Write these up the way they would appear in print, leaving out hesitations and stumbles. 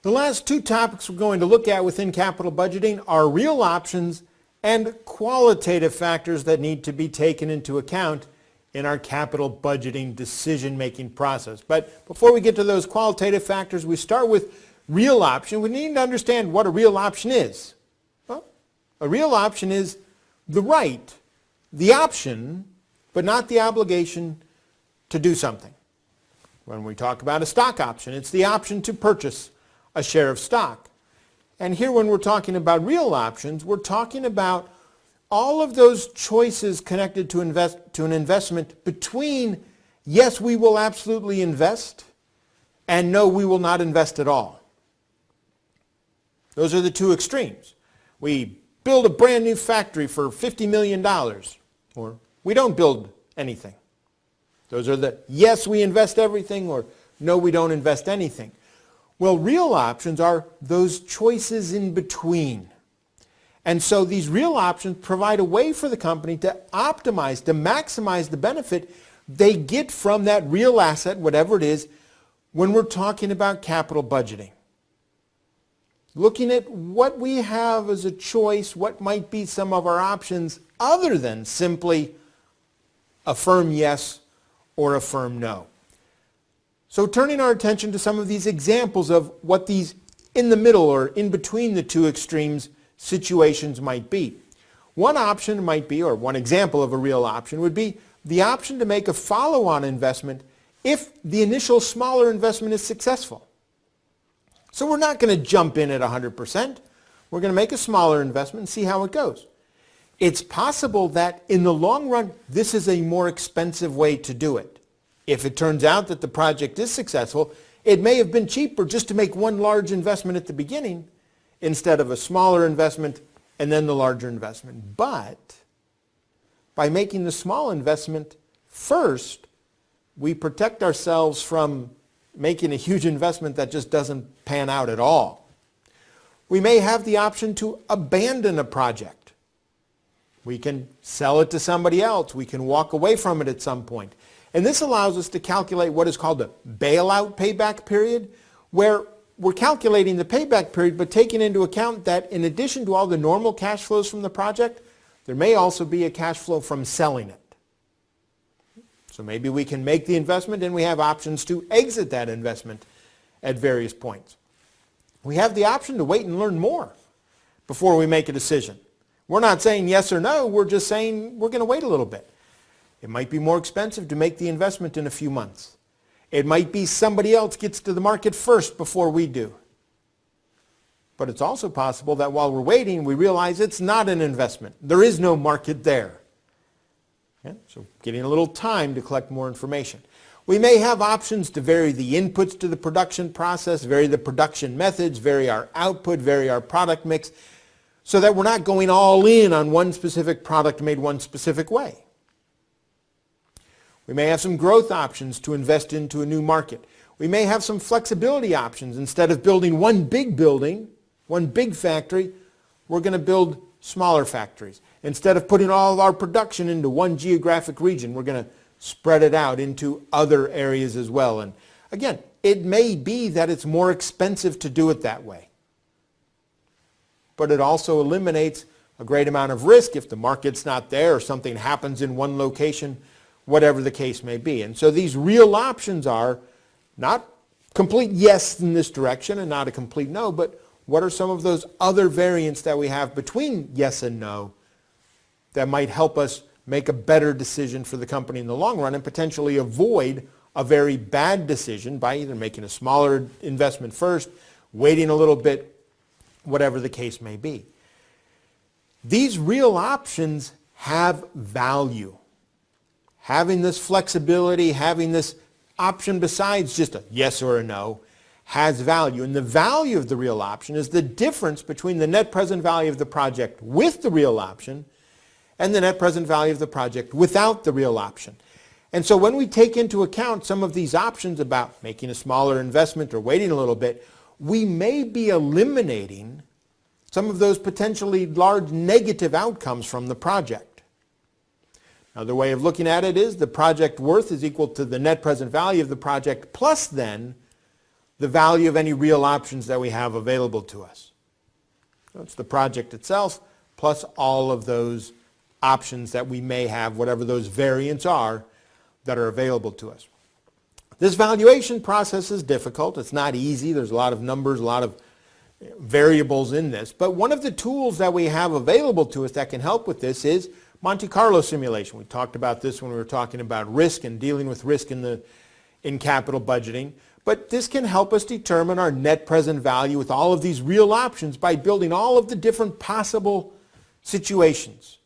The last two topics we're going to look at within capital budgeting are real options and qualitative factors that need to be taken into account in our capital budgeting decision-making process. But before we get to those qualitative factors, we start with real option. We need to understand what a real option is. Well, a real option is the right, the option, but not the obligation to do something. When we talk about a stock option, it's the option to purchase a share of stock. And here when we're talking about real options, we're talking about all of those choices connected to an investment between yes, we will absolutely invest, and no, we will not invest at all. Those are the two extremes. We build a brand new factory for $50 million, or we don't build anything. Those are the yes, we invest everything, or no, we don't invest anything. Well, real options are those choices in between. And so these real options provide a way for the company to optimize, to maximize the benefit they get from that real asset, whatever it is, when we're talking about capital budgeting. Looking at what we have as a choice, what might be some of our options other than simply a firm yes or a firm no. So turning our attention to some of these examples of what these in the middle or in between the two extremes situations might be. One option might be, or one example of a real option would be the option to make a follow-on investment if the initial smaller investment is successful. So we're not going to jump in at 100%. We're going to make a smaller investment and see how it goes. It's possible that in the long run, this is a more expensive way to do it. If it turns out that the project is successful, it may have been cheaper just to make one large investment at the beginning instead of a smaller investment and then the larger investment. But by making the small investment first, we protect ourselves from making a huge investment that just doesn't pan out at all. We may have the option to abandon a project. We can sell it to somebody else. We can walk away from it at some point. And this allows us to calculate what is called a bailout payback period, where we're calculating the payback period but taking into account that in addition to all the normal cash flows from the project, there may also be a cash flow from selling it. So maybe we can make the investment and we have options to exit that investment at various points. We have the option to wait and learn more before we make a decision. We're not saying yes or no, we're just saying we're going to wait a little bit. It might be more expensive to make the investment in a few months. It might be somebody else gets to the market first before we do. But it's also possible that while we're waiting, we realize it's not an investment. There is no market there. Okay? So getting a little time to collect more information. We may have options to vary the inputs to the production process, vary the production methods, vary our output, vary our product mix, so that we're not going all in on one specific product made one specific way. We may have some growth options to invest into a new market. We may have some flexibility options. Instead of building one big building, one big factory, we're going to build smaller factories. Instead of putting all of our production into one geographic region, we're going to spread it out into other areas as well. And again, it may be that it's more expensive to do it that way. But it also eliminates a great amount of risk if the market's not there or something happens in one location, whatever the case may be. And so these real options are not complete yes in this direction and not a complete no, but what are some of those other variants that we have between yes and no that might help us make a better decision for the company in the long run and potentially avoid a very bad decision by either making a smaller investment first, waiting a little bit, whatever the case may be. These real options have value. Having this flexibility, having this option besides just a yes or a no, has value. And the value of the real option is the difference between the net present value of the project with the real option and the net present value of the project without the real option. And so when we take into account some of these options about making a smaller investment or waiting a little bit, we may be eliminating some of those potentially large negative outcomes from the project. Another way of looking at it is the project worth is equal to the net present value of the project plus then the value of any real options that we have available to us. So it's the project itself plus all of those options that we may have, whatever those variants are that are available to us. This valuation process is difficult. It's not easy. There's a lot of numbers, a lot of variables in this. But one of the tools that we have available to us that can help with this is Monte Carlo simulation. We talked about this when we were talking about risk and dealing with risk in capital budgeting. But this can help us determine our net present value with all of these real options by building all of the different possible situations.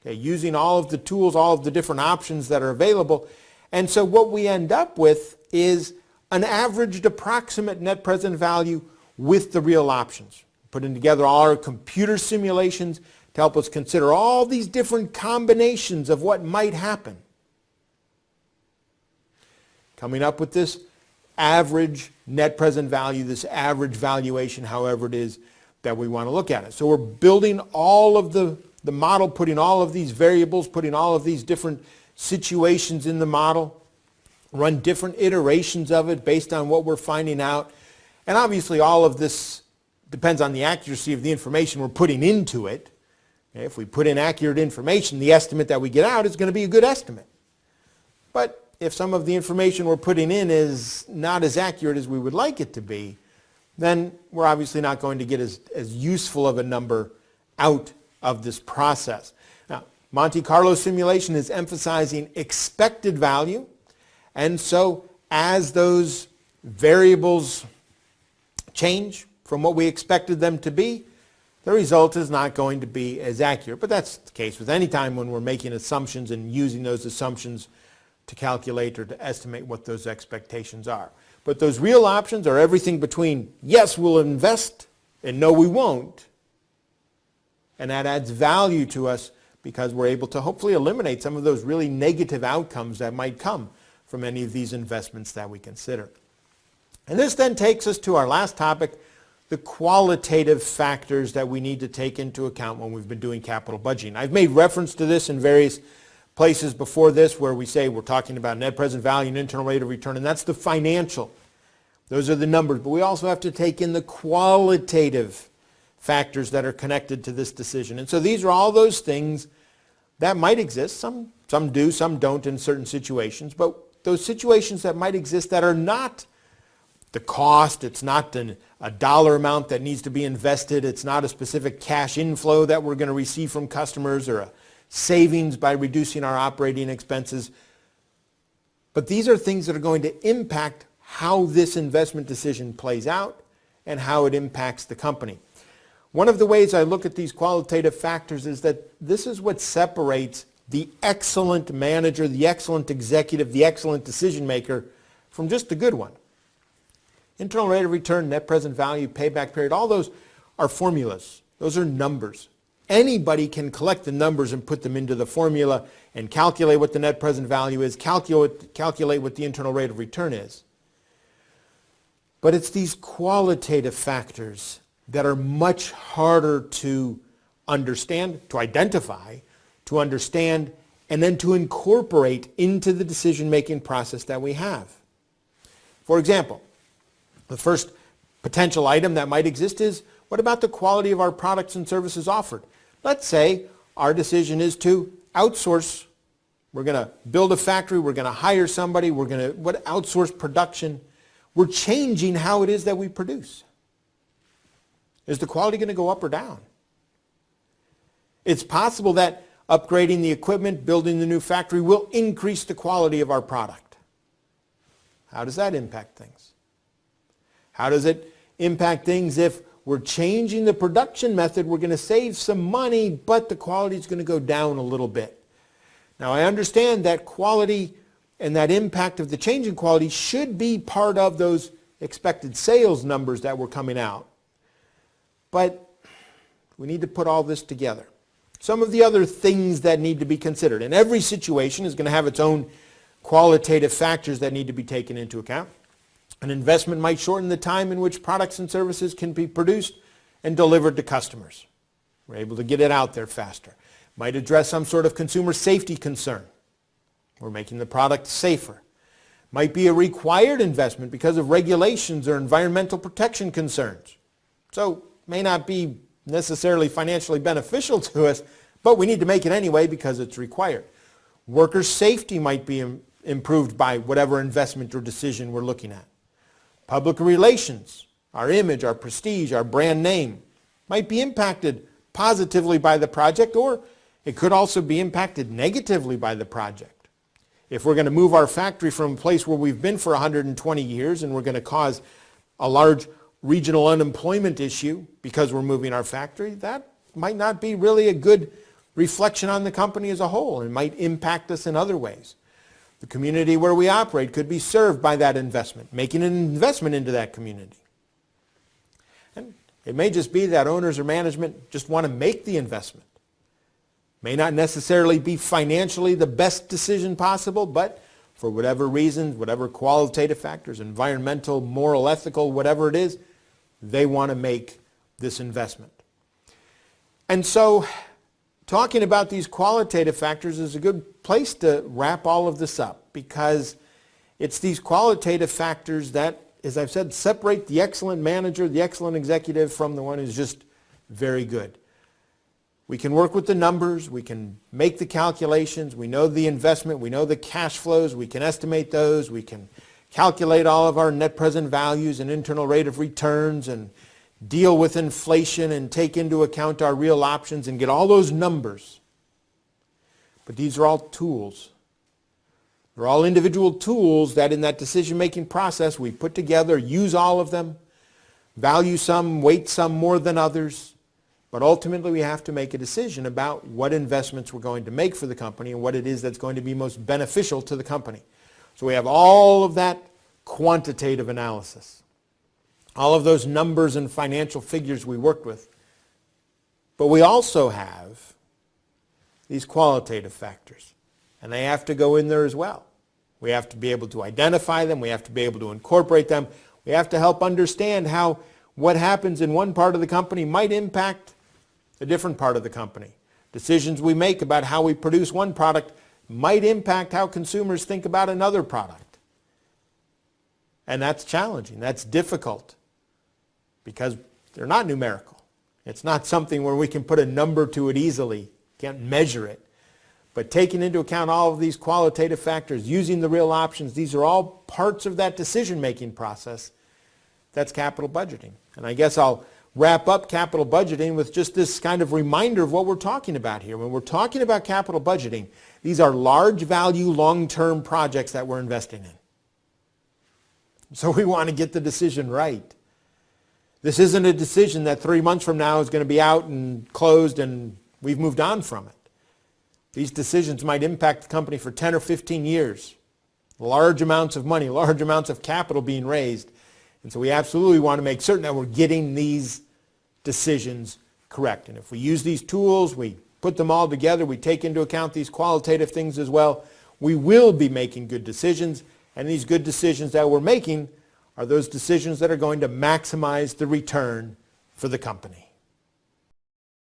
Okay, using all of the tools, all of the different options that are available. And so what we end up with is an averaged approximate net present value with the real options. Putting together all our computer simulations to help us consider all these different combinations of what might happen. Coming up with this average net present value, this average valuation, however it is that we want to look at it. So we're building all of the model, putting all of these variables, putting all of these different situations in the model, run different iterations of it based on what we're finding out. And obviously all of this depends on the accuracy of the information we're putting into it. Okay, if we put in accurate information, the estimate that we get out is going to be a good estimate. But if some of the information we're putting in is not as accurate as we would like it to be, then we're obviously not going to get as useful of a number out of this process. Now, Monte Carlo simulation is emphasizing expected value, and so as those variables change from what we expected them to be, the result is not going to be as accurate. But that's the case with any time when we're making assumptions and using those assumptions to calculate or to estimate what those expectations are. But those real options are everything between yes, we'll invest and no, we won't. And that adds value to us because we're able to hopefully eliminate some of those really negative outcomes that might come from any of these investments that we consider. And this then takes us to our last topic, the qualitative factors that we need to take into account when we've been doing capital budgeting. I've made reference to this in various places before this where we say we're talking about net present value and internal rate of return, and that's the financial. Those are the numbers, but we also have to take in the qualitative factors that are connected to this decision. And so these are all those things that might exist. Some do, some don't in certain situations, but those situations that might exist that are not the cost, it's not a dollar amount that needs to be invested, it's not a specific cash inflow that we're going to receive from customers or a savings by reducing our operating expenses. But these are things that are going to impact how this investment decision plays out and how it impacts the company. One of the ways I look at these qualitative factors is that this is what separates the excellent manager, the excellent executive, the excellent decision maker from just the good one. Internal rate of return, net present value, payback period, all those are formulas. Those are numbers. Anybody can collect the numbers and put them into the formula and calculate what the net present value is, calculate what the internal rate of return is. But it's these qualitative factors that are much harder to understand, to identify, to understand, and then to incorporate into the decision-making process that we have. For example, the first potential item that might exist is, what about the quality of our products and services offered? Let's say our decision is to outsource. We're going to build a factory. We're going to hire somebody. We're going to outsource production. We're changing how it is that we produce. Is the quality going to go up or down? It's possible that upgrading the equipment, building the new factory will increase the quality of our product. How does that impact things? How does it impact things if we're changing the production method? We're going to save some money, but the quality is going to go down a little bit. Now, I understand that quality and that impact of the change in quality should be part of those expected sales numbers that were coming out. But we need to put all this together. Some of the other things that need to be considered, and every situation is going to have its own qualitative factors that need to be taken into account. An investment might shorten the time in which products and services can be produced and delivered to customers. We're able to get it out there faster. Might address some sort of consumer safety concern. We're making the product safer. Might be a required investment because of regulations or environmental protection concerns. So may not be necessarily financially beneficial to us, but we need to make it anyway because it's required. Worker safety might be improved by whatever investment or decision we're looking at. Public relations, our image, our prestige, our brand name might be impacted positively by the project, or it could also be impacted negatively by the project. If we're going to move our factory from a place where we've been for 120 years and we're going to cause a large regional unemployment issue because we're moving our factory, that might not be really a good reflection on the company as a whole and might impact us in other ways. The community where we operate could be served by that investment, making an investment into that community. And it may just be that owners or management just want to make the investment. May not necessarily be financially the best decision possible, but for whatever reasons, whatever qualitative factors, environmental, moral, ethical, whatever it is, they want to make this investment. And so talking about these qualitative factors is a good place to wrap all of this up, because it's these qualitative factors that, as I've said, separate the excellent manager, the excellent executive from the one who's just very good. We can work with the numbers, we can make the calculations, we know the investment, we know the cash flows, we can estimate those, we can calculate all of our net present values and internal rate of returns and deal with inflation and take into account our real options and get all those numbers. But these are all tools. They're all individual tools that in that decision-making process we put together, use all of them, value some, weight some more than others. But ultimately we have to make a decision about what investments we're going to make for the company and what it is that's going to be most beneficial to the company. So we have all of that quantitative analysis, all of those numbers and financial figures we worked with. But we also have these qualitative factors, and they have to go in there as well. We have to be able to identify them. We have to be able to incorporate them. We have to help understand how what happens in one part of the company might impact a different part of the company. Decisions we make about how we produce one product might impact how consumers think about another product. And that's challenging. That's difficult because they're not numerical. It's not something where we can put a number to it easily, can't measure it. But taking into account all of these qualitative factors, using the real options, these are all parts of that decision-making process. That's capital budgeting. And I guess I'll wrap up capital budgeting with just this kind of reminder of what we're talking about here. When we're talking about capital budgeting, these are large value, long-term projects that we're investing in. So we want to get the decision right. This isn't a decision that 3 months from now is going to be out and closed and we've moved on from it. These decisions might impact the company for 10 or 15 years. Large amounts of money, large amounts of capital being raised. And so we absolutely want to make certain that we're getting these decisions correct. And if we use these tools, we put them all together, we take into account these qualitative things as well, we will be making good decisions. And these good decisions that we're making are those decisions that are going to maximize the return for the company.